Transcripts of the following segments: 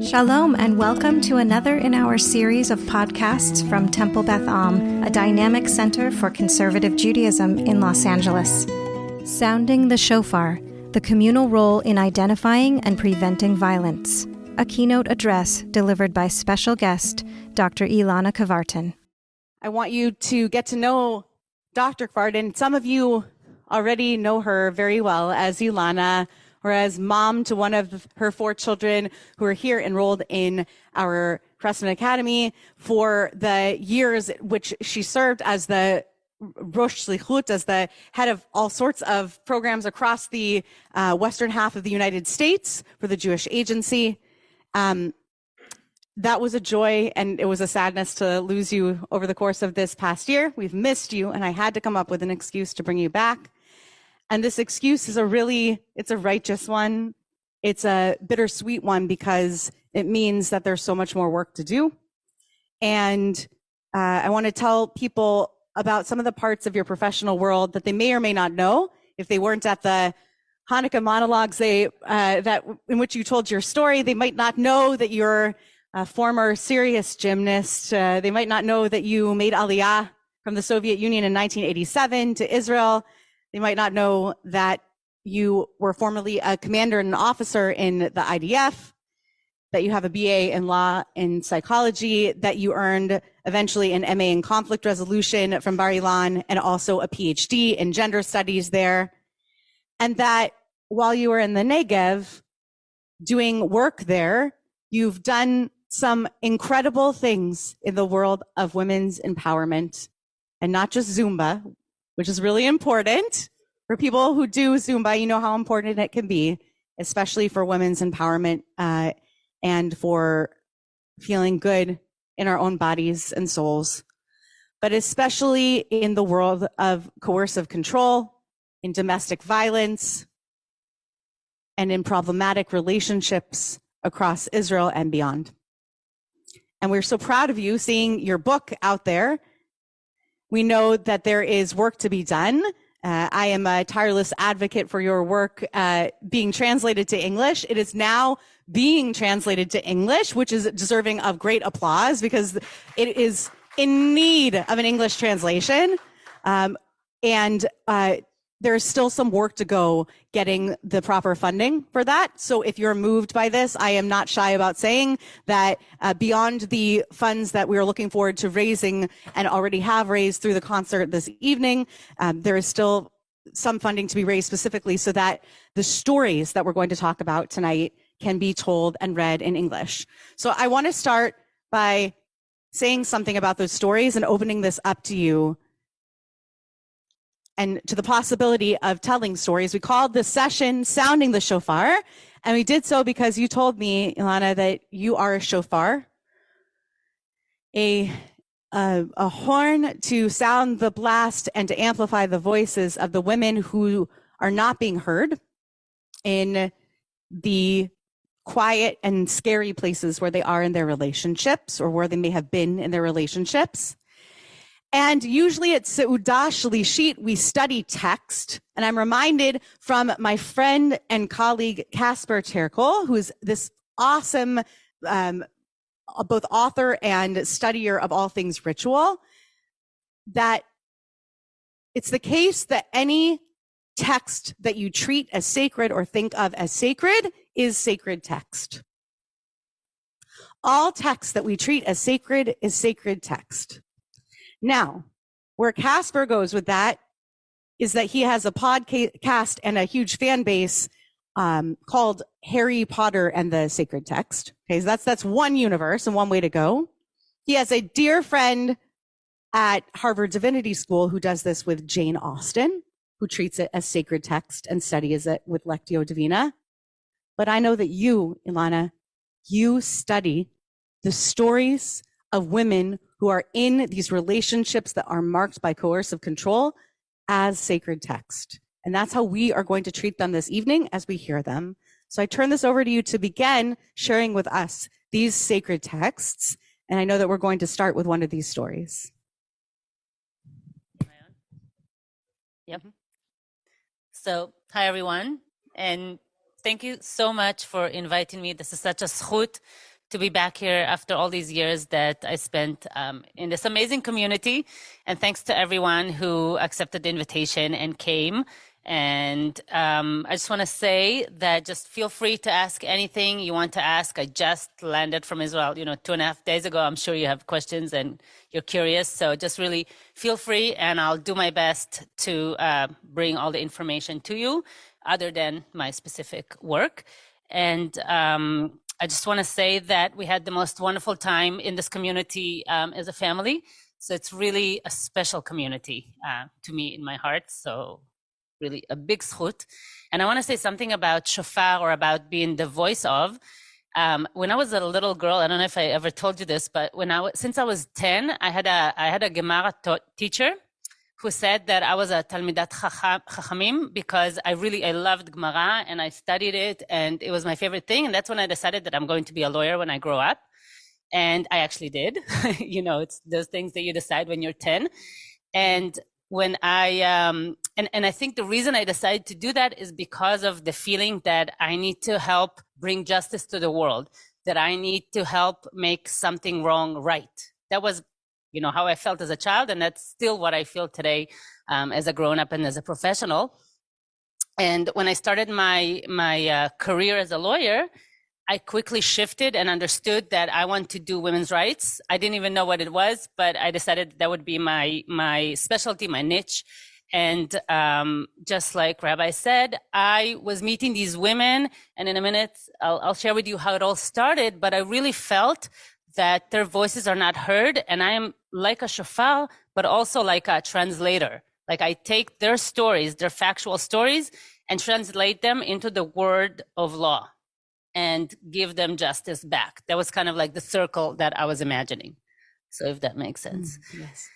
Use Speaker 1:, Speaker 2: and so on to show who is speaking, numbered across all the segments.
Speaker 1: Shalom and welcome to another in our series of podcasts from Temple Beth Am, a dynamic center for conservative Judaism in Los Angeles. Sounding the Shofar, the communal role in identifying and preventing violence. A keynote address delivered by special guest, Dr. Ilana Kwartin.
Speaker 2: I want you to get to know Dr. Kwartin. Some of you already know her very well as Ilana, or as mom to one of her 4 children who are here enrolled in our Crestman Academy for the years which she served as the Rosh Shlichut, as the head of all sorts of programs across the western half of the United States for the Jewish Agency. That was a joy, and it was a sadness to lose you over the course of this past year. We've missed you, and I had to come up with an excuse to bring you back. And this excuse is it's a righteous one. It's a bittersweet one because it means that there's so much more work to do. And I want to tell people about some of the parts of your professional world that they may or may not know. If they weren't at the Hanukkah monologues that in which you told your story, they might not know that you're a former serious gymnast. They might not know that you made Aliyah from the Soviet Union in 1987 to Israel. They might not know that you were formerly a commander and an officer in the IDF, that you have a BA in law and psychology, that you earned eventually an MA in conflict resolution from Bar Ilan, and also a PhD in gender studies there. And that while you were in the Negev doing work there, you've done some incredible things in the world of women's empowerment, and not just Zumba, which is really important. For people who do Zumba, you know how important it can be, especially for women's empowerment and for feeling good in our own bodies and souls, but especially in the world of coercive control, in domestic violence, and in problematic relationships across Israel and beyond. And we're so proud of you seeing your book out there. We know that there is work to be done. I am a tireless advocate for your work being translated to English. It is now being translated to English, which is deserving of great applause because it is in need of an English translation. And there's still some work to go getting the proper funding for that. So if you're moved by this, I am not shy about saying that beyond the funds that we are looking forward to raising and already have raised through the concert this evening, there is still some funding to be raised specifically so that the stories that we're going to talk about tonight can be told and read in English. So I want to start by saying something about those stories and opening this up to you and to the possibility of telling stories. We called this session Sounding the Shofar, and we did so because you told me, Ilana, that you are a shofar, a horn to sound the blast and to amplify the voices of the women who are not being heard in the quiet and scary places where they are in their relationships or where they may have been in their relationships. And usually at Seudah Shlishit, we study text. And I'm reminded from my friend and colleague, Casper Terkel, who's this awesome both author and studier of all things ritual, that it's the case that any text that you treat as sacred or think of as sacred is sacred text. All text that we treat as sacred is sacred text. Now, where Casper goes with that is that he has a podcast and a huge fan base called Harry Potter and the Sacred Text. Okay, so that's one universe and one way to go. He has a dear friend at Harvard Divinity School who does this with Jane Austen, who treats it as sacred text and studies it with Lectio Divina. But I know that you, Ilana, you study the stories of women who are in these relationships that are marked by coercive control as sacred text. And that's how we are going to treat them this evening as we hear them. So I turn this over to you to begin sharing with us these sacred texts. And I know that we're going to start with one of these stories.
Speaker 3: Yep. So, hi everyone. And Thank you so much for inviting me. This is such a zchut to be back here after all these years that I spent in this amazing community. And thanks to everyone who accepted the invitation and came. And I just want to say that just feel free to ask anything you want to ask. I just landed from Israel, 2.5 days ago. I'm sure you have questions and you're curious. So just really feel free, and I'll do my best to bring all the information to you other than my specific work. And I just want to say that we had the most wonderful time in this community as a family. So it's really a special community to me in my heart. So really a big zchut. And I want to say something about shofar, or about being the voice of. When I was a little girl, I don't know if I ever told you this, but since I was 10, I had a Gemara teacher who said that I was a Talmidat Chachamim because I loved Gemara and I studied it and it was my favorite thing. And that's when I decided that I'm going to be a lawyer when I grow up. And I actually did. It's those things that you decide when you're 10. And when and I think the reason I decided to do that is because of the feeling that I need to help bring justice to the world, that I need to help make something wrong right. That was, how I felt as a child, and that's still what I feel today as a grown-up and as a professional. And when I started my career as a lawyer, I quickly shifted and understood that I want to do women's rights. I didn't even know what it was, but I decided that would be my specialty, my niche. And just like Rabbi said, I was meeting these women, and in a minute, I'll share with you how it all started, but I really felt that their voices are not heard, and I am like a shofar, but also like a translator. Like I take their stories, their factual stories, and translate them into the word of law and give them justice back. That was kind of like the circle that I was imagining. So if that makes sense.
Speaker 2: Yes.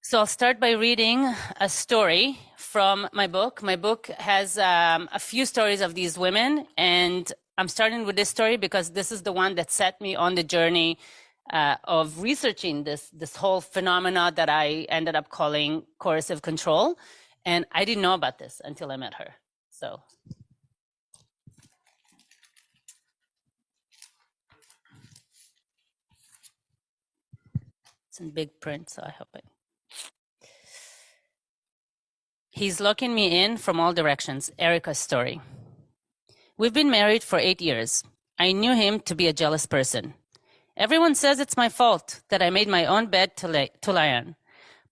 Speaker 3: So I'll start by reading a story from my book. My book has a few stories of these women, and I'm starting with this story because this is the one that set me on the journey of researching this whole phenomena that I ended up calling coercive control. And I didn't know about this until I met her. So it's in big print, so I hope it. He's locking me in from all directions. Erica's story. We've been married for 8 years. I knew him to be a jealous person. Everyone says it's my fault that I made my own bed to lie on.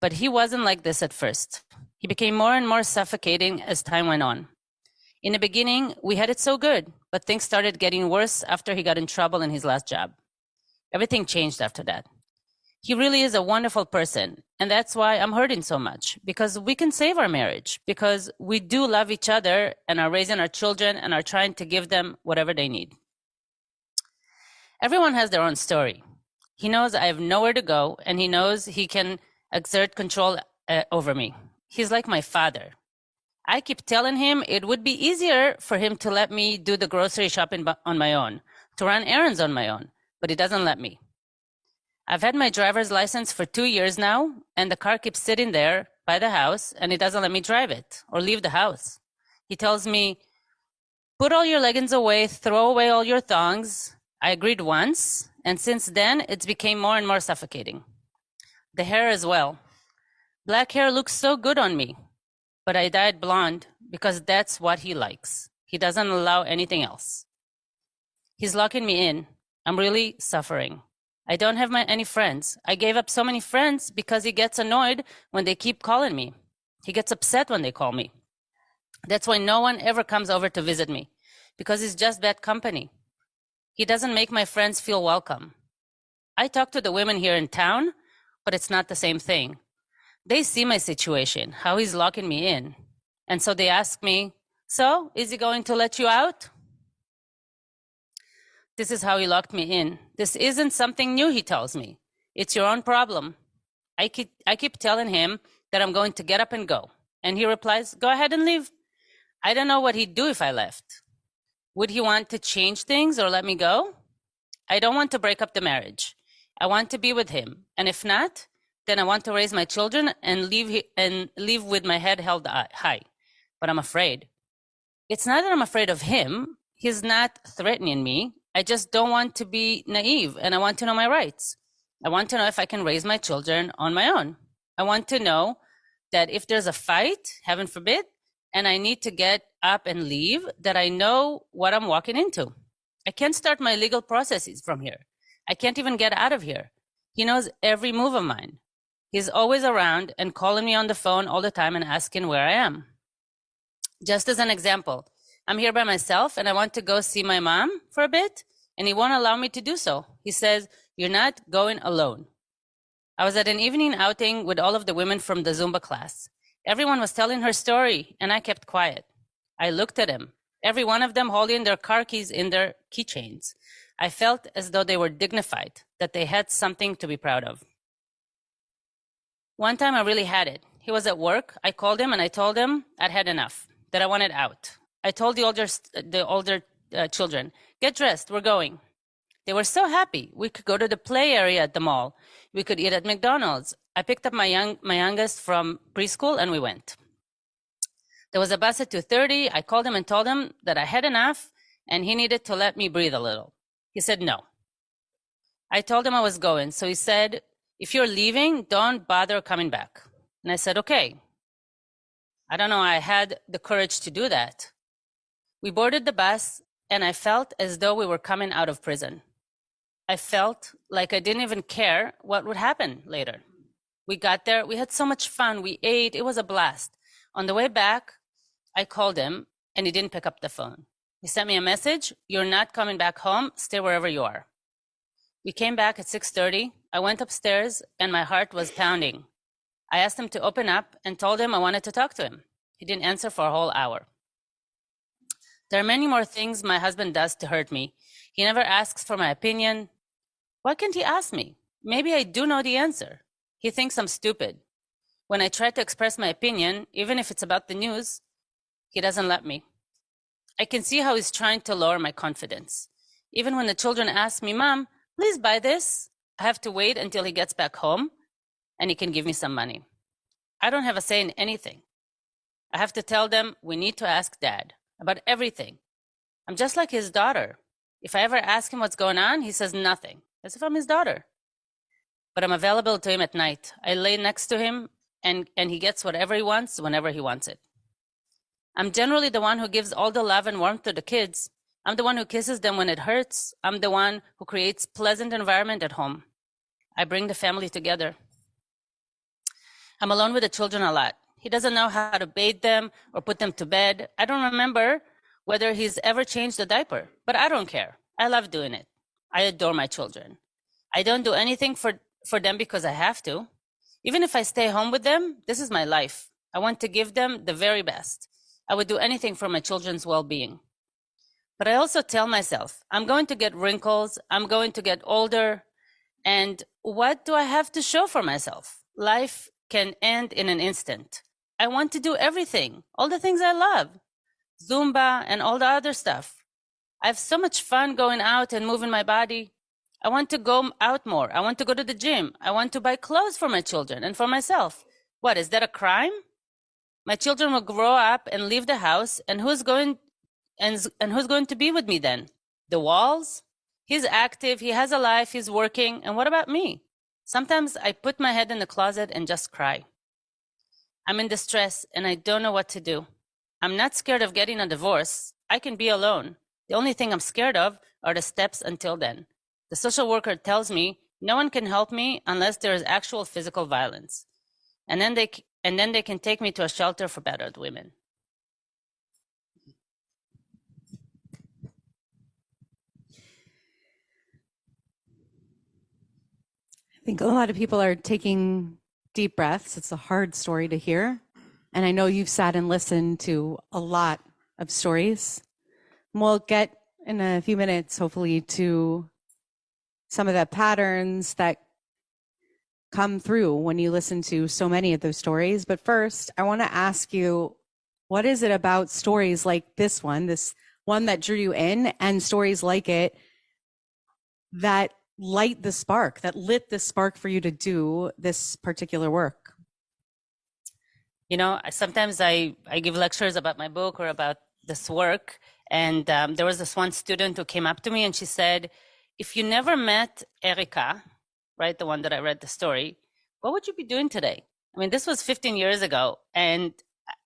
Speaker 3: But he wasn't like this at first. He became more and more suffocating as time went on. In the beginning, we had it so good, but things started getting worse after he got in trouble in his last job. Everything changed after that. He really is a wonderful person, and that's why I'm hurting so much, because we can save our marriage, because we do love each other and are raising our children and are trying to give them whatever they need. Everyone has their own story. He knows I have nowhere to go, and he knows he can exert control over me. He's like my father. I keep telling him it would be easier for him to let me do the grocery shopping on my own, to run errands on my own, but he doesn't let me. I've had my driver's license for 2 years now, and the car keeps sitting there by the house, and he doesn't let me drive it or leave the house. He tells me, put all your leggings away, throw away all your thongs. I agreed once, and since then, it's become more and more suffocating. The hair as well. Black hair looks so good on me, but I dyed blonde because that's what he likes. He doesn't allow anything else. He's locking me in. I'm really suffering. I don't have any friends. I gave up so many friends because he gets annoyed when they keep calling me. He gets upset when they call me. That's why no one ever comes over to visit me, because he's just bad company. He doesn't make my friends feel welcome. I talk to the women here in town, but it's not the same thing. They see my situation, how he's locking me in. And so they ask me, so is he going to let you out? This is how he locked me in. This isn't something new, he tells me. It's your own problem. I keep telling him that I'm going to get up and go. And he replies, go ahead and leave. I don't know what he'd do if I left. Would he want to change things or let me go? I don't want to break up the marriage. I want to be with him. And if not, then I want to raise my children and live with my head held high. But I'm afraid. It's not that I'm afraid of him. He's not threatening me. I just don't want to be naive, and I want to know my rights. I want to know if I can raise my children on my own. I want to know that if there's a fight, heaven forbid, and I need to get up and leave, that I know what I'm walking into. I can't start my legal processes from here. I can't even get out of here. He knows every move of mine. He's always around and calling me on the phone all the time and asking where I am. Just as an example, I'm here by myself and I want to go see my mom for a bit, and he won't allow me to do so. He says, "You're not going alone." I was at an evening outing with all of the women from the Zumba class. Everyone was telling her story, and I kept quiet. I looked at them, every one of them holding their car keys in their keychains. I felt as though they were dignified, that they had something to be proud of. One time I really had it. He was at work. I called him and I told him I'd had enough, that I wanted out. I told the older children, "Get dressed, we're going." They were so happy. We could go to the play area at the mall. We could eat at McDonald's. I picked up my youngest from preschool and we went. There was a bus at 2:30. I called him and told him that I had enough and he needed to let me breathe a little. He said no. I told him I was going. So he said, "If you're leaving, don't bother coming back." And I said, "Okay." I don't know, I had the courage to do that. We boarded the bus and I felt as though we were coming out of prison. I felt like I didn't even care what would happen later. We got there, we had so much fun, we ate, it was a blast. On the way back, I called him and he didn't pick up the phone. He sent me a message, "You're not coming back home, stay wherever you are." We came back at 6:30. I went upstairs and my heart was pounding. I asked him to open up and told him I wanted to talk to him. He didn't answer for a whole hour. There are many more things my husband does to hurt me. He never asks for my opinion. Why can't he ask me? Maybe I do know the answer. He thinks I'm stupid. When I try to express my opinion, even if it's about the news, he doesn't let me. I can see how he's trying to lower my confidence. Even when the children ask me, "Mom, please buy this," I have to wait until he gets back home and he can give me some money. I don't have a say in anything. I have to tell them, "We need to ask Dad about everything." I'm just like his daughter. If I ever ask him what's going on, he says nothing, as if I'm his daughter. But I'm available to him at night. I lay next to him and he gets whatever he wants whenever he wants it. I'm generally the one who gives all the love and warmth to the kids. I'm the one who kisses them when it hurts. I'm the one who creates pleasant environment at home. I bring the family together. I'm alone with the children a lot. He doesn't know how to bathe them or put them to bed. I don't remember whether he's ever changed a diaper, but I don't care. I love doing it. I adore my children. I don't do anything for them because I have to. Even if I stay home with them, this is my life. I want to give them the very best. I would do anything for my children's well-being. But I also tell myself, I'm going to get wrinkles, I'm going to get older, and what do I have to show for myself? Life can end in an instant. I want to do everything, all the things I love, Zumba and all the other stuff. I have so much fun going out and moving my body. I want to go out more. I want to go to the gym. I want to buy clothes for my children and for myself. What, is that a crime? My children will grow up and leave the house, and who's going to be with me then? The walls? He's active, he has a life, he's working, and what about me? Sometimes I put my head in the closet and just cry. I'm in distress and I don't know what to do. I'm not scared of getting a divorce. I can be alone. The only thing I'm scared of are the steps until then. The social worker tells me no one can help me unless there is actual physical violence. And then they can take me to a shelter for battered women.
Speaker 2: I think a lot of people are taking deep breaths. It's a hard story to hear. And I know you've sat and listened to a lot of stories. We'll get in a few minutes, hopefully, to some of the patterns that come through when you listen to so many of those stories. But first, I want to ask you, what is it about stories like this one that drew you in, and stories like it that lit the spark for you to do this particular work?
Speaker 3: You know, sometimes I give lectures about my book or about this work. And there was this one student who came up to me and she said, if you never met Erica, right, the one that I read the story, what would you be doing today? I mean, this was 15 years ago. And,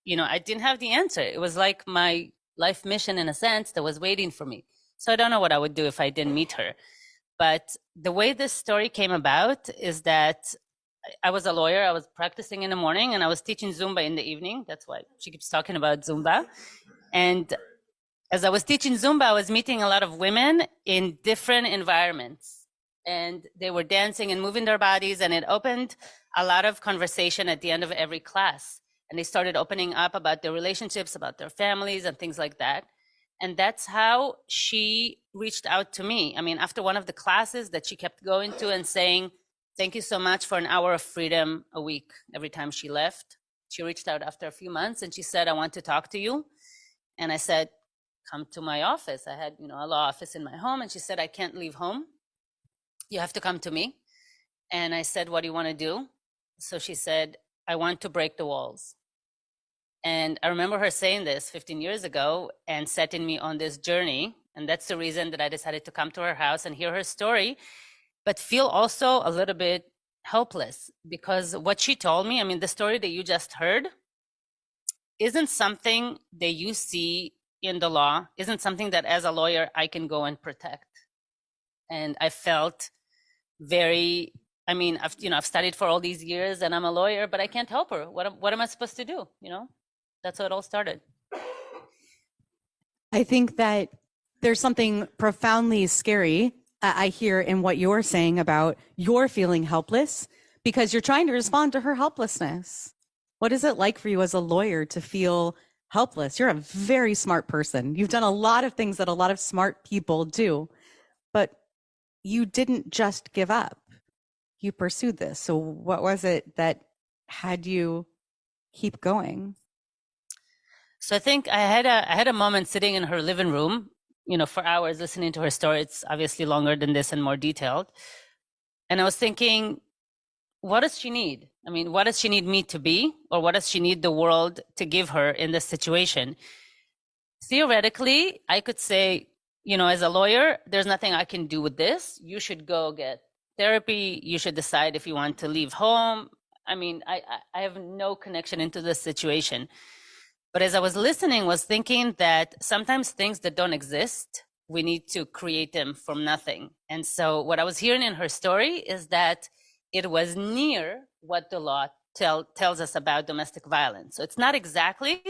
Speaker 3: I didn't have the answer. It was like my life mission, in a sense, that was waiting for me. So I don't know what I would do if I didn't meet her. But the way this story came about is that I was a lawyer. I was practicing in the morning and I was teaching Zumba in the evening. That's why she keeps talking about Zumba. And as I was teaching Zumba, I was meeting a lot of women in different environments. And they were dancing and moving their bodies. And it opened a lot of conversation at the end of every class. And they started opening up about their relationships, about their families and things like that. And that's how she reached out to me. I mean, after one of the classes that she kept going to and saying, thank you so much for an hour of freedom a week. Every time she left, she reached out after a few months and she said, I want to talk to you. And I said, come to my office. I had, a law office in my home. And she said, I can't leave home. You have to come to me. And I said, what do you want to do? So she said, I want to break the walls. And I remember her saying this 15 years ago and setting me on this journey. And that's the reason that I decided to come to her house and hear her story, but feel also a little bit helpless, because what she told me, I mean, the story that you just heard isn't something that you see in the law, isn't something that as a lawyer I can go and protect. And I felt very, I've studied for all these years and I'm a lawyer, but I can't help her. What am I supposed to do? That's how it all started.
Speaker 2: I think that there's something profoundly scary I hear in what you're saying about you're feeling helpless because you're trying to respond to her helplessness. What is it like for you as a lawyer to feel helpless? You're a very smart person. You've done a lot of things that a lot of smart people do, but you didn't just give up. You pursued this. So what was it that had you keep going?
Speaker 3: So I think I had a moment sitting in her living room, for hours listening to her story. It's obviously longer than this and more detailed. And I was thinking, what does she need? I mean, what does she need me to be? Or what does she need the world to give her in this situation? Theoretically, I could say, as a lawyer, there's nothing I can do with this. You should go get therapy. You should decide if you want to leave home. I mean, I have no connection into this situation. But as I was listening, was thinking that sometimes things that don't exist, we need to create them from nothing. And so what I was hearing in her story is that it was near what the law tells us about domestic violence. So it's not exactly,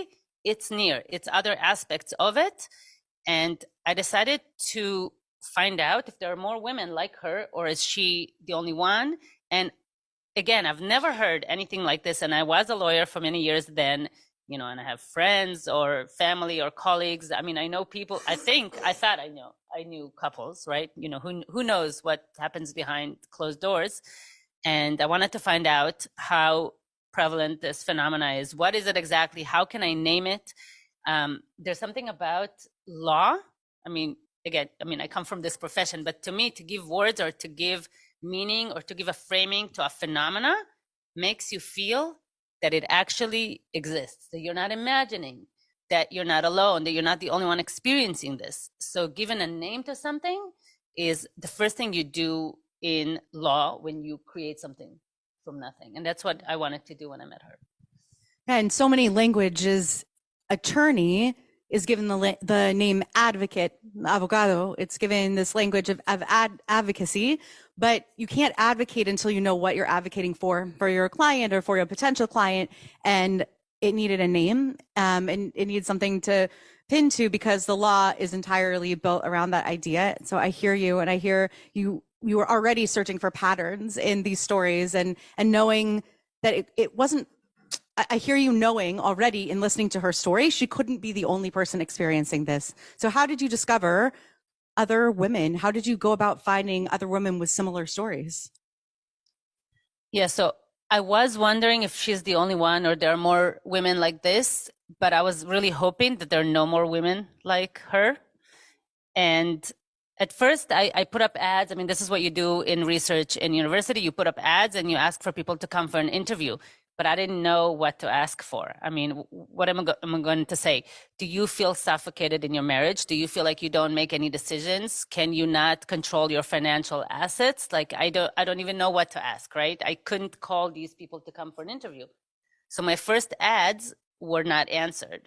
Speaker 3: it's near, it's other aspects of it. And I decided to find out if there are more women like her, or is she the only one? And again, I've never heard anything like this. And I was a lawyer for many years then, and I have friends or family or colleagues. I mean, I know people, I thought I knew couples, right? Who knows what happens behind closed doors. And I wanted to find out how prevalent this phenomena is. What is it exactly? How can I name it? There's something about law. I come from this profession, but to me, to give words or to give meaning or to give a framing to a phenomena makes you feel that it actually exists, that you're not imagining, that you're not alone, that you're not the only one experiencing this. So giving a name to something is the first thing you do in law when you create something from nothing. And that's what I wanted to do when I met her.
Speaker 2: And so many languages, attorney is given the name advocate, abogado. It's given this language of advocacy, but you can't advocate until you know what you're advocating for your client or for your potential client. And it needed a name, and it needed something to pin to, because the law is entirely built around that idea. So I hear you, and I hear you were already searching for patterns in these stories and knowing that it wasn't, I hear you knowing already in listening to her story, she couldn't be the only person experiencing this. So how did you discover other women? How did you go about finding other women with similar stories?
Speaker 3: Yeah, so I was wondering if she's the only one or there are more women like this, but I was really hoping that there are no more women like her. And at first I put up ads. I mean, this is what you do in research in university. You put up ads and you ask for people to come for an interview. but I didn't know what to ask for. I mean, what am I going to say? Do you feel suffocated in your marriage? Do you feel like you don't make any decisions? Can you not control your financial assets? Like, I don't even know what to ask, right? I couldn't call these people to come for an interview. So my first ads were not answered.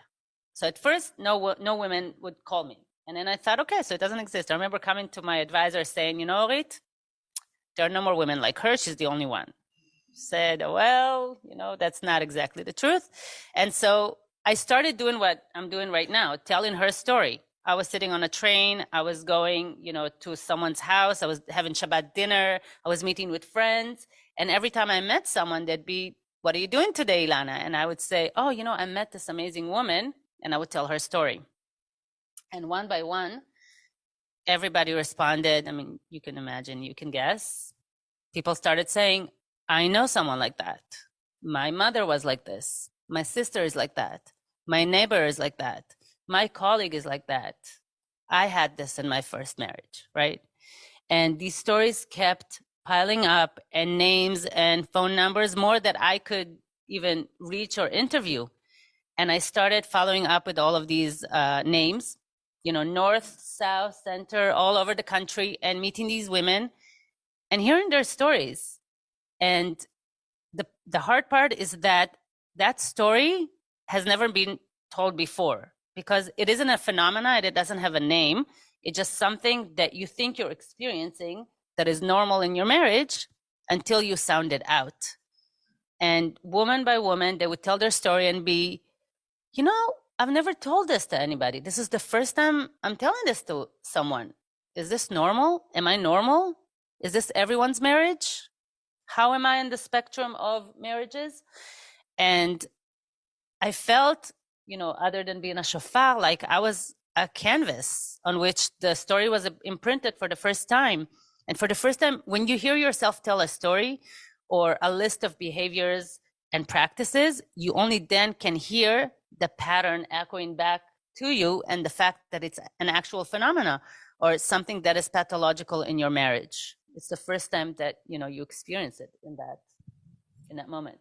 Speaker 3: So at first, no women would call me. And then I thought, okay, so it doesn't exist. I remember coming to my advisor saying, Orit, there are no more women like her. She's the only one. Said, well, that's not exactly the truth. And so I started doing what I'm doing right now, telling her story. I was sitting on a train. I was going, to someone's house. I was having Shabbat dinner. I was meeting with friends. And every time I met someone, they'd be, what are you doing today, Ilana? And I would say, oh, I met this amazing woman. And I would tell her story. And one by one, everybody responded. I mean, you can imagine, you can guess. People started saying, I know someone like that. My mother was like this. My sister is like that. My neighbor is like that. My colleague is like that. I had this in my first marriage, right? And these stories kept piling up, and names and phone numbers, more that I could even reach or interview. And I started following up with all of these names, north, south, center, all over the country, and meeting these women and hearing their stories. And the hard part is that story has never been told before, because it isn't a phenomenon. It doesn't have a name. It's just something that you think you're experiencing that is normal in your marriage until you sound it out. And woman by woman, they would tell their story and be, I've never told this to anybody. This is the first time I'm telling this to someone. Is this normal? Am I normal? Is this everyone's marriage? How am I in the spectrum of marriages? And I felt, other than being a shofar, like I was a canvas on which the story was imprinted for the first time. And for the first time, when you hear yourself tell a story or a list of behaviors and practices, you only then can hear the pattern echoing back to you, and the fact that it's an actual phenomena or something that is pathological in your marriage. It's the first time that, you experience it in that moment.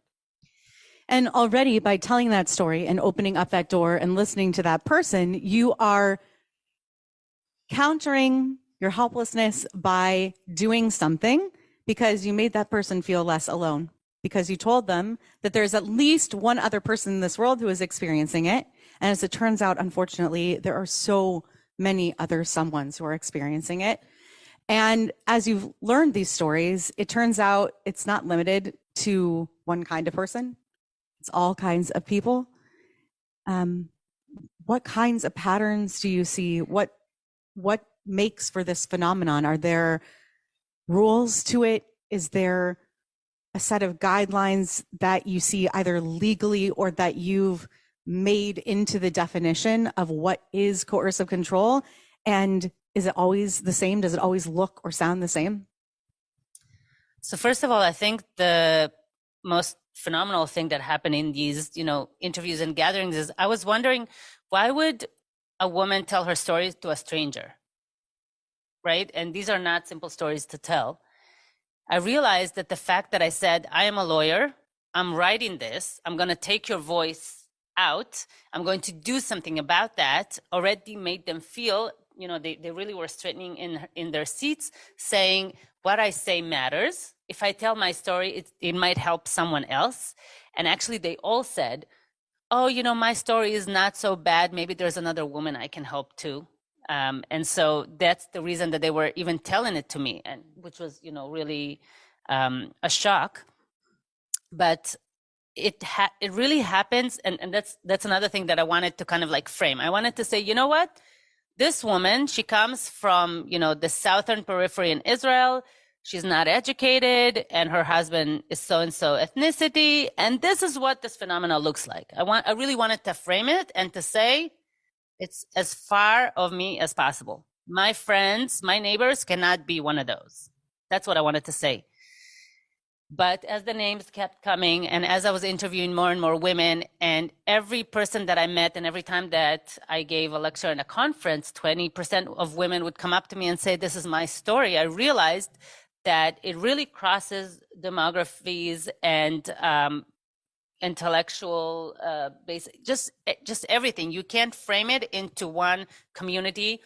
Speaker 2: And already by telling that story and opening up that door and listening to that person, you are countering your helplessness by doing something, because you made that person feel less alone, because you told them that there's at least one other person in this world who is experiencing it. And as it turns out, unfortunately, there are so many other someones who are experiencing it. And as you've learned these stories, it turns out it's not limited to one kind of person. It's all kinds of people. What kinds of patterns do you see? What makes for this phenomenon? Are there rules to it? Is there a set of guidelines that you see either legally or that you've made into the definition of what is coercive control? And is it always the same? Does it always look or sound the same?
Speaker 3: So first of all, I think the most phenomenal thing that happened in these, interviews and gatherings is I was wondering, why would a woman tell her stories to a stranger? Right? And these are not simple stories to tell. I realized that the fact that I said, I am a lawyer, I'm writing this, I'm going to take your voice out, I'm going to do something about that, already made them feel, they really were straightening in their seats, saying, what I say matters. If I tell my story, it might help someone else. And actually, they all said, oh, my story is not so bad. Maybe there's another woman I can help too. And so that's the reason that they were even telling it to me, and which was, really a shock. But it really happens, and that's another thing that I wanted to kind of like frame. I wanted to say, you know what? This woman, she comes from, the southern periphery in Israel. She's not educated, and her husband is so-and-so ethnicity, and this is what this phenomena looks like. I really wanted to frame it and to say, it's as far of me as possible. My friends, my neighbors cannot be one of those. That's what I wanted to say. But as the names kept coming, and as I was interviewing more and more women, and every person that I met, and every time that I gave a lecture in a conference, 20% of women would come up to me and say, this is my story. I realized that it really crosses demographies and intellectual basic, just everything. You can't frame it into one community.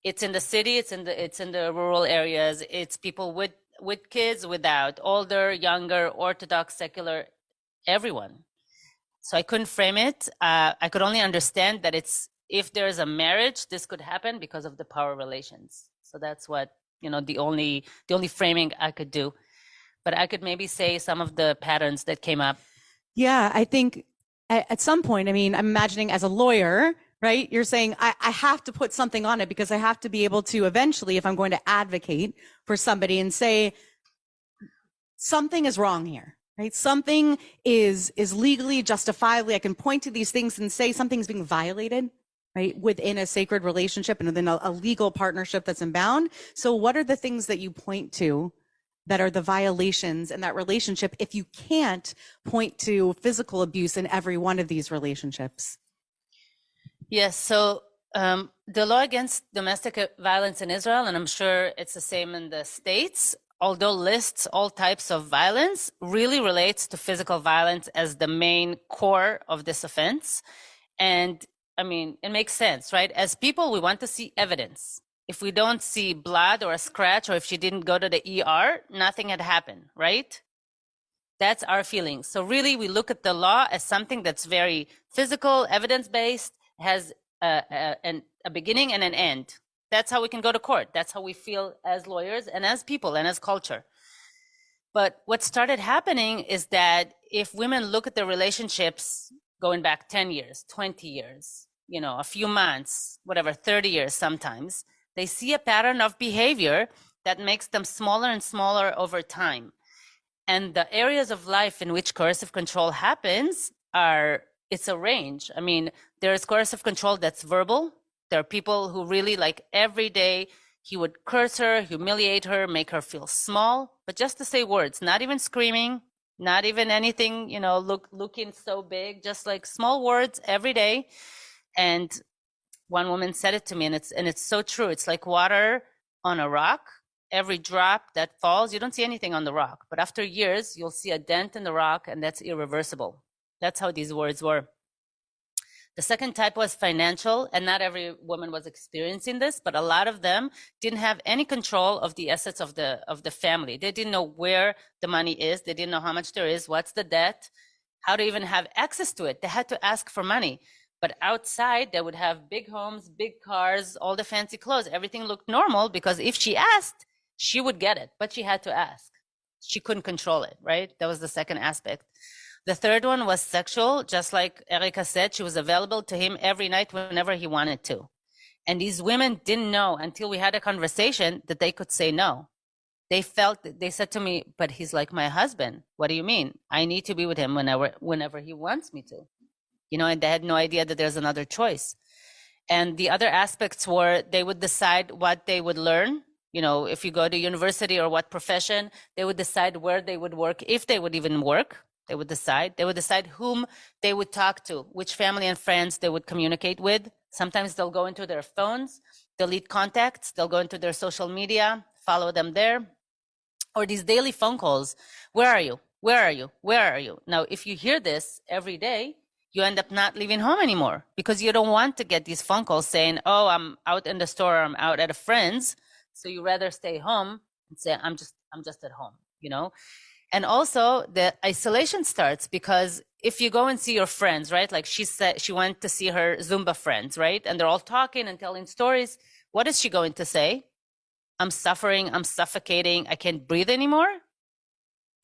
Speaker 3: It's in the city, it's in the rural areas, it's people with kids, without, older, younger, Orthodox, secular, everyone. So I couldn't frame it. I could only understand that if there's a marriage, this could happen because of the power relations. So that's what, the only framing I could do. But I could maybe say some of the patterns that came up.
Speaker 2: Yeah, I think at some point, I'm imagining as a lawyer, right? You're saying I have to put something on it because I have to be able to eventually, if I'm going to advocate for somebody and say something is wrong here, right? Something is legally, justifiably, I can point to these things and say something's being violated, right? Within a sacred relationship and within a legal partnership that's inbound. So what are the things that you point to that are the violations in that relationship if you can't point to physical abuse in every one of these relationships?
Speaker 3: Yes, so the law against domestic violence in Israel, and I'm sure it's the same in the States, although lists all types of violence, really relates to physical violence as the main core of this offense. And it makes sense, right? As people, we want to see evidence. If we don't see blood or a scratch, or if she didn't go to the ER, nothing had happened, right? That's our feeling. So really, we look at the law as something that's very physical, evidence-based, has a beginning and an end. That's how we can go to court. That's how we feel as lawyers and as people and as culture. But what started happening is that if women look at their relationships going back 10 years, 20 years, a few months, whatever, 30 years sometimes, they see a pattern of behavior that makes them smaller and smaller over time. And the areas of life in which coercive control happens it's a range. There's coercive control that's verbal. There are people who really, every day he would curse her, humiliate her, make her feel small, but just to say words, not even screaming, not even anything, looking so big, just small words every day. And one woman said it to me, and it's so true. It's like water on a rock. Every drop that falls, you don't see anything on the rock, but after years, you'll see a dent in the rock, and that's irreversible. That's how these words were. The second type was financial, and not every woman was experiencing this, but a lot of them didn't have any control of the assets of the family. They didn't know where the money is. They didn't know how much there is, what's the debt, how to even have access to it. They had to ask for money. But outside, they would have big homes, big cars, all the fancy clothes. Everything looked normal because if she asked, she would get it, but she had to ask. She couldn't control it, right? That was the second aspect. The third one was sexual. Just like Erica said, she was available to him every night whenever he wanted to. And these women didn't know until we had a conversation that they could say no. They said to me, but he's like my husband. What do you mean? I need to be with him whenever he wants me to. And they had no idea that there's another choice. And the other aspects were they would decide what they would learn. If you go to university or what profession, they would decide where they would work, if they would even work. They would decide whom they would talk to, which family and friends they would communicate with. Sometimes they'll go into their phones, delete contacts, they'll go into their social media, follow them there. Or these daily phone calls. Where are you? Where are you? Where are you? Now, if you hear this every day, you end up not leaving home anymore because you don't want to get these phone calls saying, oh, I'm out in the store, or I'm out at a friend's. So you rather stay home and say, I'm just at home, And also the isolation starts because if you go and see your friends, right? Like she said, she went to see her Zumba friends, right? And they're all talking and telling stories. What is she going to say? I'm suffering, I'm suffocating, I can't breathe anymore.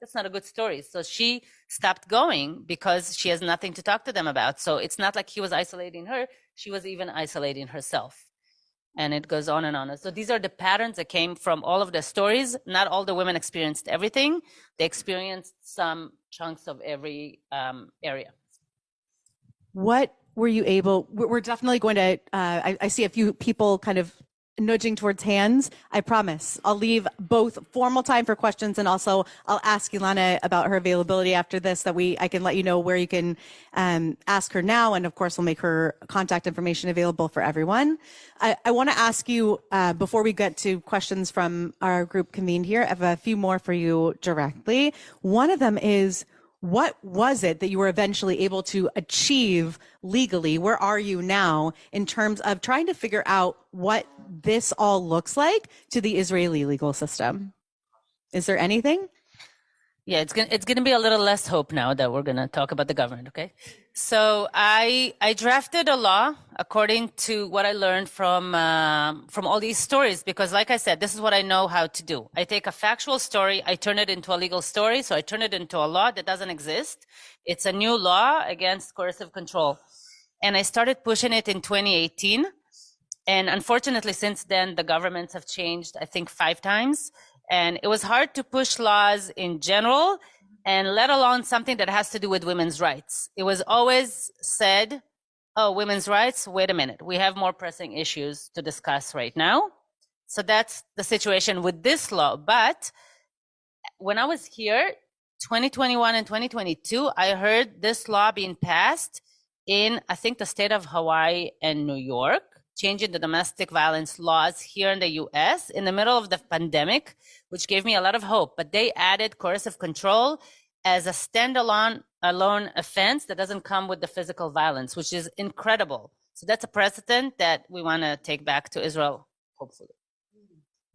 Speaker 3: That's not a good story. So she stopped going because she has nothing to talk to them about. So it's not like he was isolating her. She was even isolating herself. And it goes on and on. So these are the patterns that came from all of the stories. Not all the women experienced everything. They experienced some chunks of every area.
Speaker 2: What were you able, we're definitely going to, I see a few people kind of nudging towards hands. I promise I'll leave both formal time for questions, and also I'll ask Ilana about her availability after this, that I can let you know where you can ask her now, and of course we'll make her contact information available for everyone. I want to ask you before we get to questions from our group convened here, I have a few more for you directly. One of them is, what was it that you were eventually able to achieve legally? Where are you now in terms of trying to figure out what this all looks like to the Israeli legal system? Is there anything?
Speaker 3: Yeah, it's gonna be a little less hope now that we're gonna talk about the government. Okay, so I drafted a law according to what I learned from all these stories, because like I said, this is what I know how to do. I take a factual story, I turn it into a legal story, so I turn it into a law that doesn't exist. It's a new law against coercive control, and I started pushing it in 2018. And unfortunately, since then, the governments have changed, I think, 5 times. And it was hard to push laws in general, and let alone something that has to do with women's rights. It was always said, oh, women's rights, wait a minute, we have more pressing issues to discuss right now. So that's the situation with this law. But when I was here, 2021 and 2022, I heard this law being passed in, I think, the state of Hawaii and New York, changing the domestic violence laws here in the US in the middle of the pandemic, which gave me a lot of hope. But they added coercive control as a standalone offense that doesn't come with the physical violence, which is incredible. So that's a precedent that we want to take back to Israel, hopefully.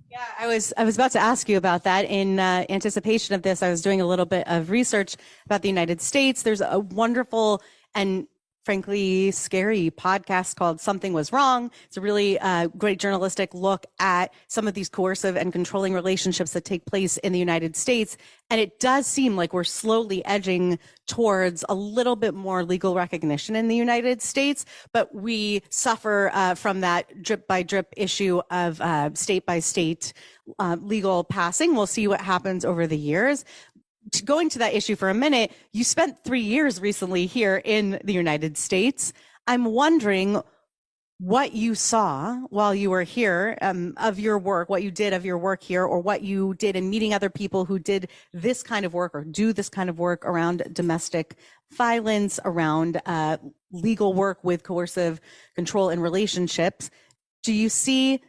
Speaker 2: Yeah, I was about to ask you about that. In anticipation of this, I was doing a little bit of research about the United States. There's a wonderful and frankly scary podcast called Something Was Wrong. It's a really great journalistic look at some of these coercive and controlling relationships that take place in the United States. And it does seem like we're slowly edging towards a little bit more legal recognition in the United States, but we suffer from that drip by drip issue of state by state legal passing. We'll see what happens over the years. Going to that issue for a minute, you spent 3 years recently here in the United States. I'm wondering what you saw while you were here of your work, what you did of your work here, or what you did in meeting other people who did this kind of work or do this kind of work around domestic violence, around legal work with coercive control in relationships. Do you see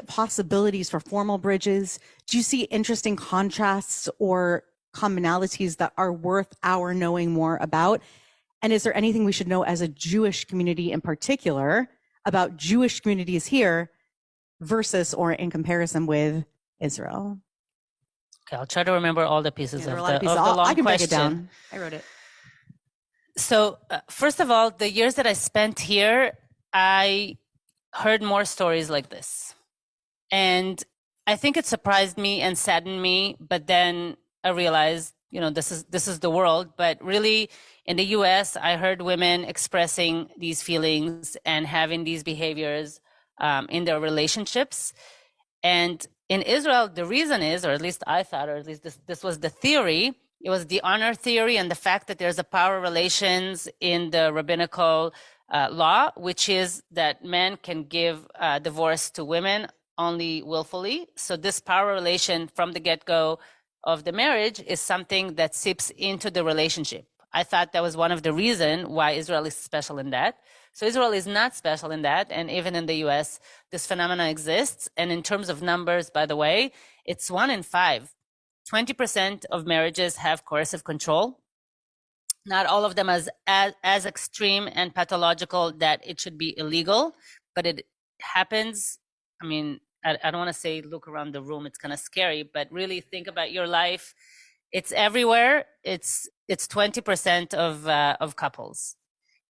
Speaker 2: possibilities for formal bridges? Do you see interesting contrasts or commonalities that are worth our knowing more about? And is there anything we should know as a Jewish community in particular about Jewish communities here versus or in comparison with Israel?
Speaker 3: Okay, I'll try to remember all the pieces of the long
Speaker 2: I can
Speaker 3: question.
Speaker 2: break it down. I wrote it.
Speaker 3: So first of all, the years that I spent here, I heard more stories like this. And I think it surprised me and saddened me, but then I realized, this is the world. But really, in the US, I heard women expressing these feelings and having these behaviors in their relationships. And in Israel, the reason is, or at least I thought, or at least this was the theory, it was the honor theory and the fact that there's a power relations in the rabbinical law, which is that men can give divorce to women only willfully. So this power relation from the get-go of the marriage is something that seeps into the relationship. I thought that was one of the reasons why Israel is special in that. So Israel is not special in that. And even in the US, this phenomena exists. And in terms of numbers, by the way, it's 1 in 5. 20% of marriages have coercive control. Not all of them as extreme and pathological that it should be illegal, but it happens. I mean, I don't want to say look around the room, it's kind of scary, but really think about your life. It's everywhere. It's 20% of couples.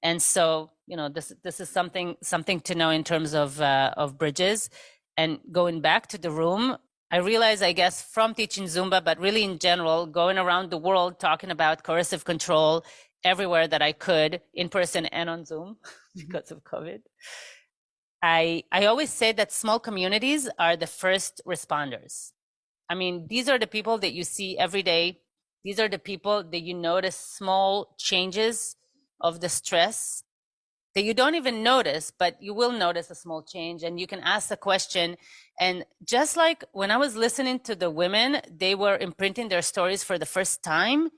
Speaker 3: And so, this is something to know in terms of bridges. And going back to the room, I realized, I guess, from teaching Zumba, but really in general, going around the world talking about coercive control everywhere that I could, in person and on Zoom because of COVID. I always say that small communities are the first responders. I mean, these are the people that you see every day. These are the people that you notice small changes of the stress that you don't even notice, but you will notice a small change and you can ask a question. And just like when I was listening to the women, they were imprinting their stories for the first time.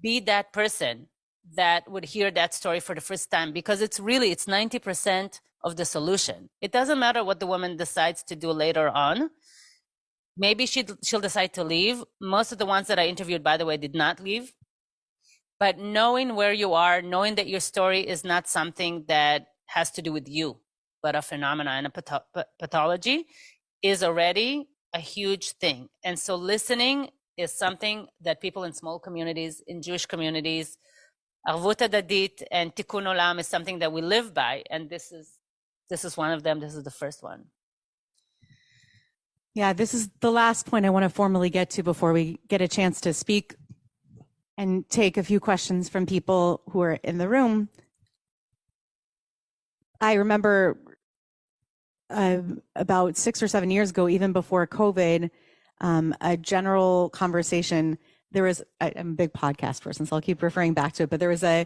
Speaker 3: Be that person that would hear that story for the first time, because it's 90% of the solution. It doesn't matter what the woman decides to do later on. maybe she'll decide to leave. Most of the ones that I interviewed, by the way, did not leave. But knowing where you are, knowing that your story is not something that has to do with you, but a phenomena and a pathology is already a huge thing. And so listening is something that people in small communities, in Jewish communities, Arvut Adadit and Tikkun Olam is something that we live by. And this is one of them. This is the first one.
Speaker 2: Yeah, this is the last point I want to formally get to before we get a chance to speak and take a few questions from people who are in the room. I remember about 6 or 7 years ago, even before COVID, a general conversation. There was, I'm a big podcast person, so I'll keep referring back to it, but there's a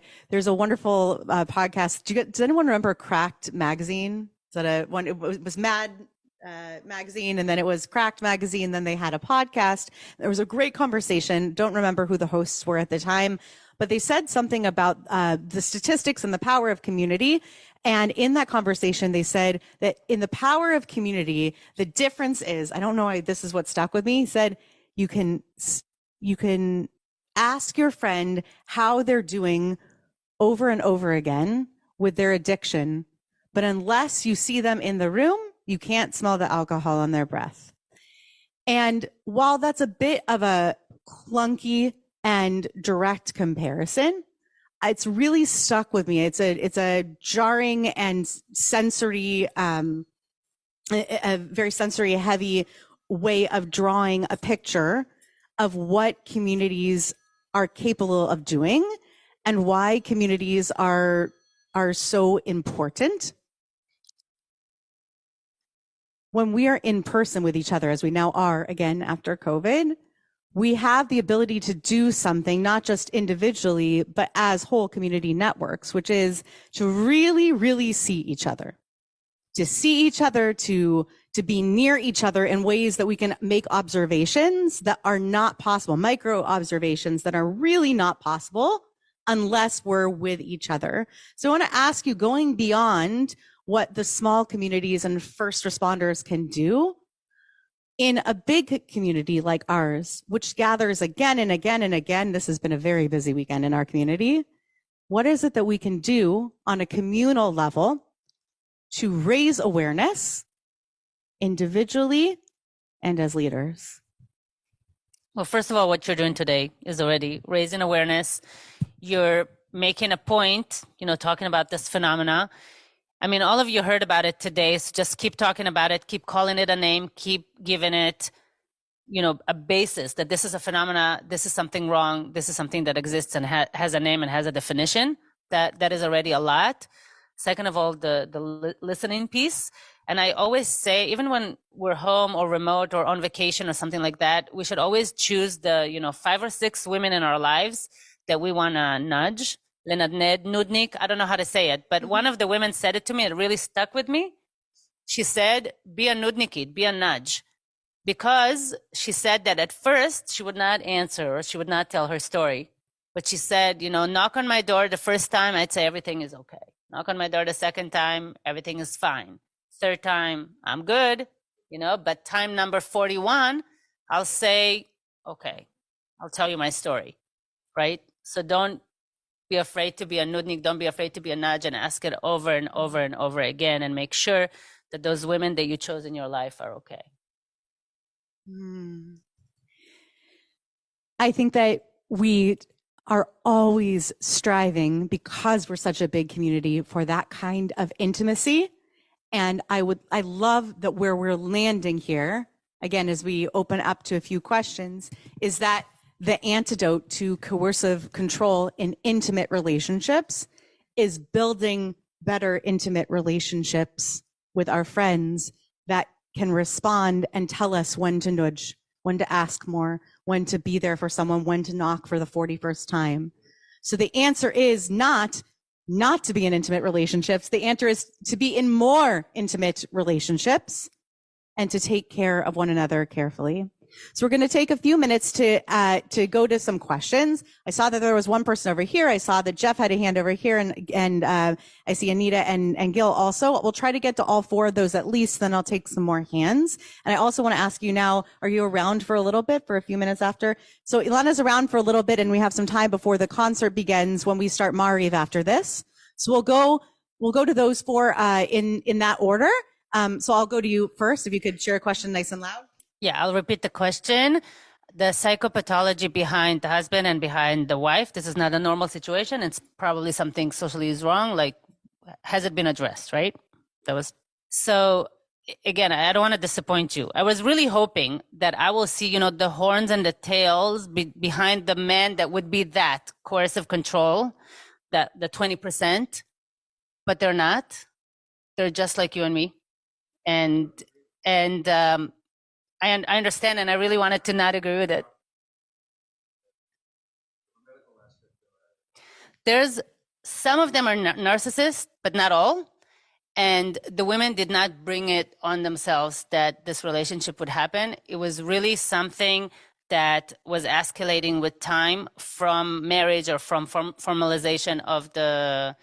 Speaker 2: wonderful podcast. Does anyone remember Cracked Magazine? Is that one? It was Mad Magazine, and then it was Cracked Magazine. Then they had a podcast. There was a great conversation. Don't remember who the hosts were at the time, but they said something about the statistics and the power of community. And in that conversation, they said that in the power of community, the difference is, I don't know why this is what stuck with me. He said, you can ask your friend how they're doing over and over again with their addiction, but unless you see them in the room, you can't smell the alcohol on their breath. And while that's a bit of a clunky and direct comparison, it's really stuck with me. It's a jarring and sensory, a very sensory heavy way of drawing a picture of what communities are capable of doing and why communities are so important. When we are in person with each other, as we now are again after COVID, we have the ability to do something, not just individually, but as whole community networks, which is to really, really see each other, to be near each other in ways that we can make observations that are not possible, micro observations that are really not possible unless we're with each other. So I want to ask you, going beyond what the small communities and first responders can do, in a big community like ours, which gathers again and again and again, this has been a very busy weekend in our community. What is it that we can do on a communal level to raise awareness individually and as leaders?
Speaker 3: Well, first of all, what you're doing today is already raising awareness. You're making a point, talking about this phenomena. I mean, all of you heard about it today, so just keep talking about it, keep calling it a name, keep giving it, a basis that this is a phenomena, this is something wrong, this is something that exists and has a name and has a definition. That is already a lot. Second of all, the listening piece. And I always say, even when we're home or remote or on vacation or something like that, we should always choose the, 5 or 6 women in our lives that we want to nudge. Nudnik, I don't know how to say it, but one of the women said it to me. It really stuck with me. She said, be a nudnikid, be a nudge. Because she said that at first she would not answer or she would not tell her story. But she said, knock on my door the first time, I'd say everything is okay. Knock on my door the second time, everything is fine. Third time, I'm good, but time number 41, I'll say, okay, I'll tell you my story, right? So don't be afraid to be a nudnik, don't be afraid to be a nudge, and ask it over and over and over again, and make sure that those women that you chose in your life are okay.
Speaker 2: I think that we are always striving, because we're such a big community, for that kind of intimacy. And I love that where we're landing here, again, as we open up to a few questions, is that the antidote to coercive control in intimate relationships is building better intimate relationships with our friends that can respond and tell us when to nudge, when to ask more, when to be there for someone, when to knock for the 41st time. So the answer is not to be in intimate relationships. The answer is to be in more intimate relationships and to take care of one another carefully. So we're going to take a few minutes to go to some questions. I saw that there was one person over here. I saw that Jeff had a hand over here, and I see Anita and Gil also. We'll try to get to all four of those at least, then I'll take some more hands. And I also want to ask you now, are you around for a little bit, for a few minutes after? So Ilana's around for a little bit, and we have some time before the concert begins when we start Mariv after this. So we'll go to those four in that order. So I'll go to you first. If you could share a question nice and loud.
Speaker 3: Yeah, I'll repeat the question. The psychopathology behind the husband and behind the wife, this is not a normal situation. It's probably something socially is wrong. Like, has it been addressed, right? So again, I don't want to disappoint you. I was really hoping that I will see, the horns and the tails behind the man that would be that coercive control, that the 20%, but they're not. They're just like you and me. And I understand, and I really wanted to not agree with it. There's some of them are narcissists, but not all. And the women did not bring it on themselves that this relationship would happen. It was really something that was escalating with time from marriage or from formalization of the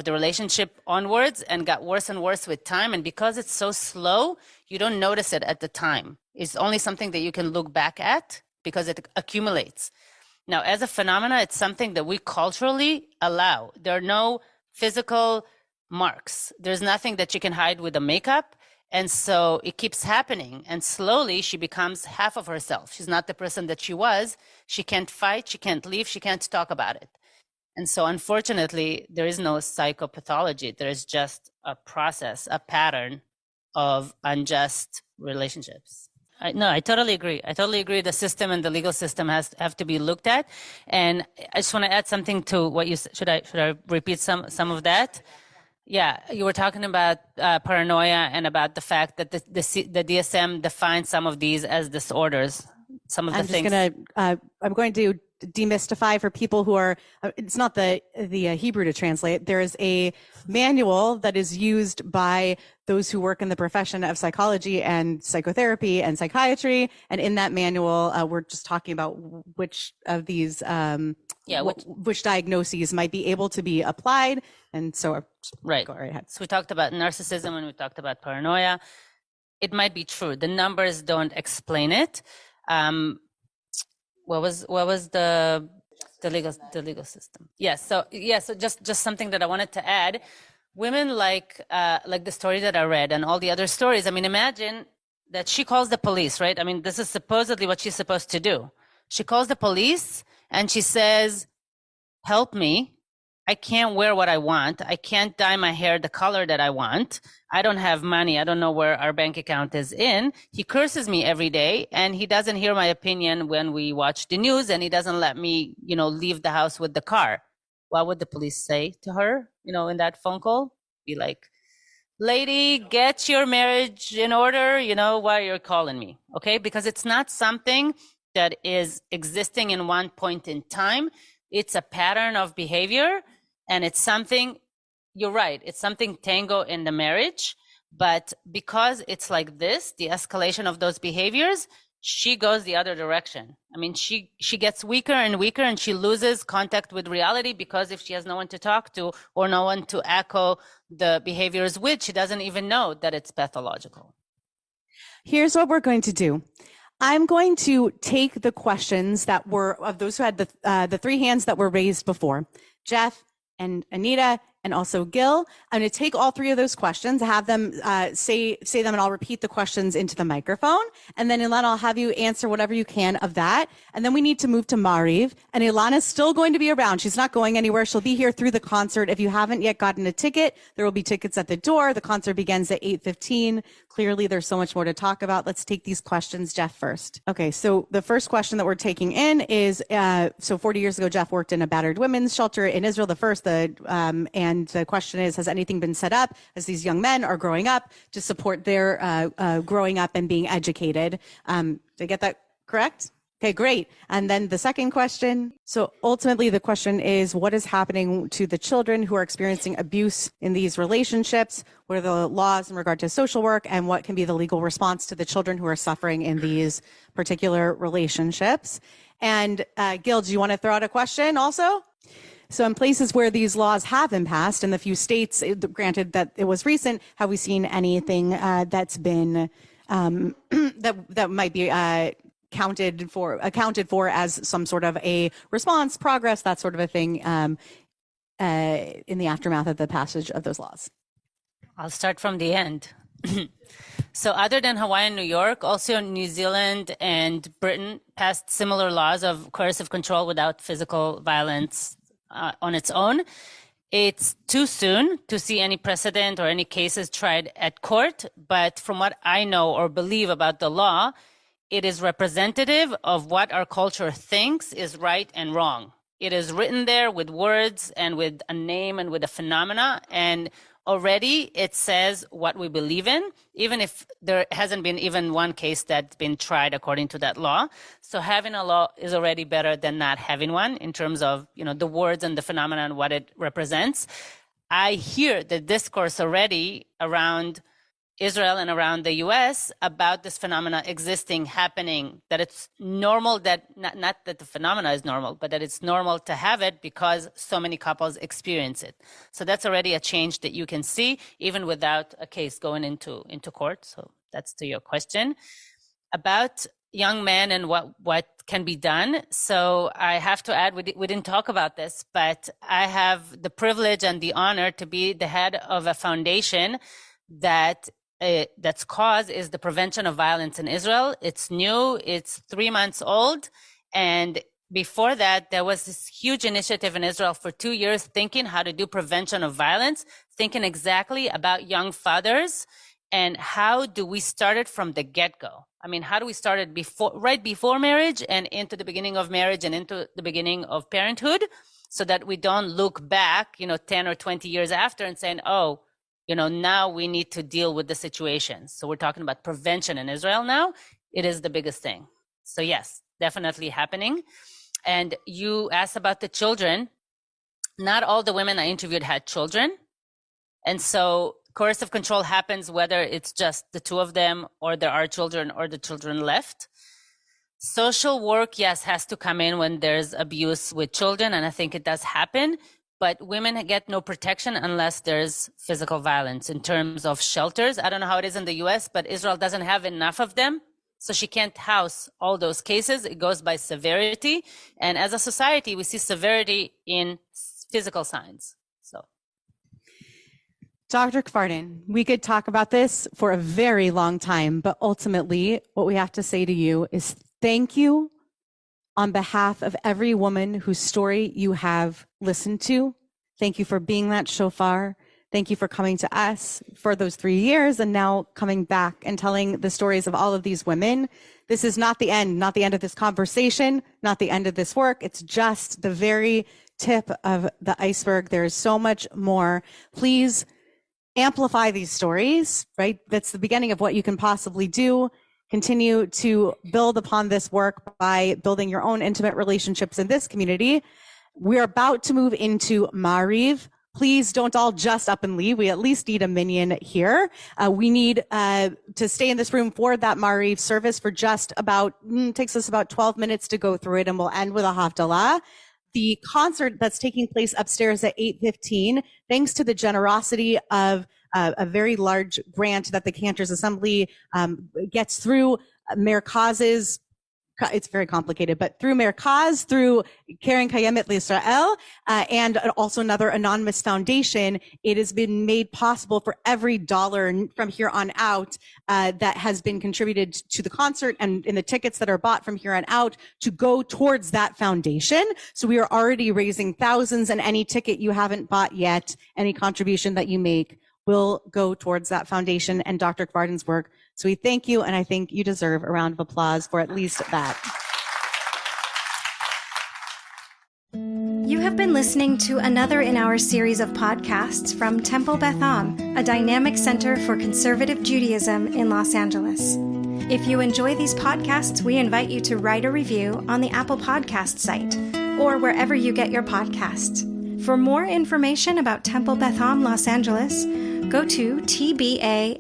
Speaker 3: relationship onwards, and got worse and worse with time. And because it's so slow, you don't notice it at the time. It's only something that you can look back at because it accumulates. Now, as a phenomena, it's something that we culturally allow. There are no physical marks. There's nothing that you can hide with a makeup. And so it keeps happening. And slowly she becomes half of herself. She's not the person that she was. She can't fight. She can't leave. She can't talk about it. And so unfortunately, there is no psychopathology. There is just a process, a pattern of unjust relationships. I totally agree. The system and the legal system have to be looked at. And I just want to add something to what you said. Should I repeat some of that? Yeah, you were talking about paranoia and about the fact that the DSM defines some of these as disorders. Some of the things.
Speaker 2: I'm going to demystify for people who are, it's not the Hebrew to translate. There is a manual that is used by those who work in the profession of psychology and psychotherapy and psychiatry. And in that manual, we're just talking about which of these, which diagnoses might be able to be applied. And so,
Speaker 3: right.
Speaker 2: Go right ahead.
Speaker 3: So we talked about narcissism and we talked about paranoia. It might be true. The numbers don't explain it. What was the legal system? Yes. So just something that I wanted to add. Women like the story that I read and all the other stories. I mean, imagine that she calls the police, right? I mean, this is supposedly what she's supposed to do. She calls the police and she says, "Help me. I can't wear what I want. I can't dye my hair the color that I want. I don't have money. I don't know where our bank account is in. He curses me every day, and he doesn't hear my opinion when we watch the news, and he doesn't let me, leave the house with the car." What would the police say to her, in that phone call? Be like, "Lady, get your marriage in order, why you're calling me." Okay? Because it's not something that is existing in one point in time. It's a pattern of behavior, and it's something, you're right, it's something tango in the marriage, but because it's like this, the escalation of those behaviors, she goes the other direction. I mean, she gets weaker and weaker, and she loses contact with reality, because if she has no one to talk to or no one to echo the behaviors with, she doesn't even know that it's pathological.
Speaker 2: Here's what we're going to do. I'm going to take the questions that were of those who had the three hands that were raised before, Jeff and Anita and also Gil. I'm going to take all three of those questions, have them say them, and I'll repeat the questions into the microphone. And then Ilana, I'll have you answer whatever you can of that. And then we need to move to Mariv. And Ilana's still going to be around. She's not going anywhere. She'll be here through the concert. If you haven't yet gotten a ticket, there will be tickets at the door. The concert begins at 8:15. Clearly, there's so much more to talk about. Let's take these questions. Jeff first. Okay, so the first question that we're taking in is, so 40 years ago, Jeff worked in a battered women's shelter in Israel, and the question is, has anything been set up as these young men are growing up to support their growing up and being educated? Did I get that correct? Okay, great. And then the second question. So ultimately, the question is, what is happening to the children who are experiencing abuse in these relationships? What are the laws in regard to social work? And what can be the legal response to the children who are suffering in these particular relationships? And Gil, do you want to throw out a question also? So in places where these laws have been passed, in the few states, granted that it was recent, have we seen anything that's been that might be accounted for as some sort of a response, progress, that sort of a thing in the aftermath of the passage of those laws?
Speaker 3: I'll start from the end. So other than Hawaii and New York, also New Zealand and Britain passed similar laws of coercive control without physical violence on its own. It's too soon to see any precedent or any cases tried at court, but from what I know or believe about the law, it is representative of what our culture thinks is right and wrong. It is written there with words and with a name and with a phenomena, and already it says what we believe in, even if there hasn't been even one case that's been tried according to that law. So having a law is already better than not having one in terms of, the words and the phenomena and what it represents. I hear the discourse already around Israel and around the US about this phenomena existing, happening, that it's normal, that not that the phenomena is normal, but that it's normal to have it because so many couples experience it. So that's already a change that you can see even without a case going into court. So that's to your question. About young men and what can be done. So I have to add, we didn't talk about this, but I have the privilege and the honor to be the head of a foundation that's cause is the prevention of violence in Israel. It's new, it's 3 months old. And before that, there was this huge initiative in Israel for 2 years thinking how to do prevention of violence, thinking exactly about young fathers and how do we start it from the get-go. I mean, how do we start it right before marriage and into the beginning of marriage and into the beginning of parenthood so that we don't look back, 10 or 20 years after and saying, now we need to deal with the situation. So we're talking about prevention in Israel now. It is the biggest thing. So yes, definitely happening. And you asked about the children. Not all the women I interviewed had children. And so coercive control happens whether it's just the two of them or there are children or the children left. Social work, yes, has to come in when there's abuse with children. And I think it does happen. But women get no protection unless there's physical violence in terms of shelters. I don't know how it is in the US, but Israel doesn't have enough of them. So she can't house all those cases. It goes by severity. And as a society, we see severity in physical signs. So,
Speaker 2: Dr. Kwartin, we could talk about this for a very long time, but ultimately what we have to say to you is thank you on behalf of every woman whose story you have listened to. Thank you for being that shofar. Thank you for coming to us for those 3 years and now coming back and telling the stories of all of these women. This is not the end of this conversation, not the end of this work. It's just the very tip of the iceberg. There is so much more. Please amplify these stories, right? That's the beginning of what you can possibly do. Continue to build upon this work by building your own intimate relationships in this community. We're about to move into Mariv. Please don't all just up and leave. We at least need a minyan here. We need to stay in this room for that Mariv service for just about, takes us about 12 minutes to go through it, and we'll end with a Havdalah. The concert that's taking place upstairs at 8:15, thanks to the generosity of a very large grant that the Cantors Assembly gets through Merkaz's, it's very complicated, but through Merkaz, through Keren Kayemet L'Israel, and also another anonymous foundation, it has been made possible for every dollar from here on out that has been contributed to the concert and in the tickets that are bought from here on out to go towards that foundation. So we are already raising thousands, and any ticket you haven't bought yet, any contribution that you make will go towards that foundation and Dr. Kwartin's work. So we thank you, and I think you deserve a round of applause for at least that.
Speaker 1: You have been listening to another in our series of podcasts from Temple Beth Am, a dynamic center for conservative Judaism in Los Angeles. If you enjoy these podcasts, we invite you to write a review on the Apple Podcast site or wherever you get your podcasts. For more information about Temple Beth Am Los Angeles, go to tbala.org.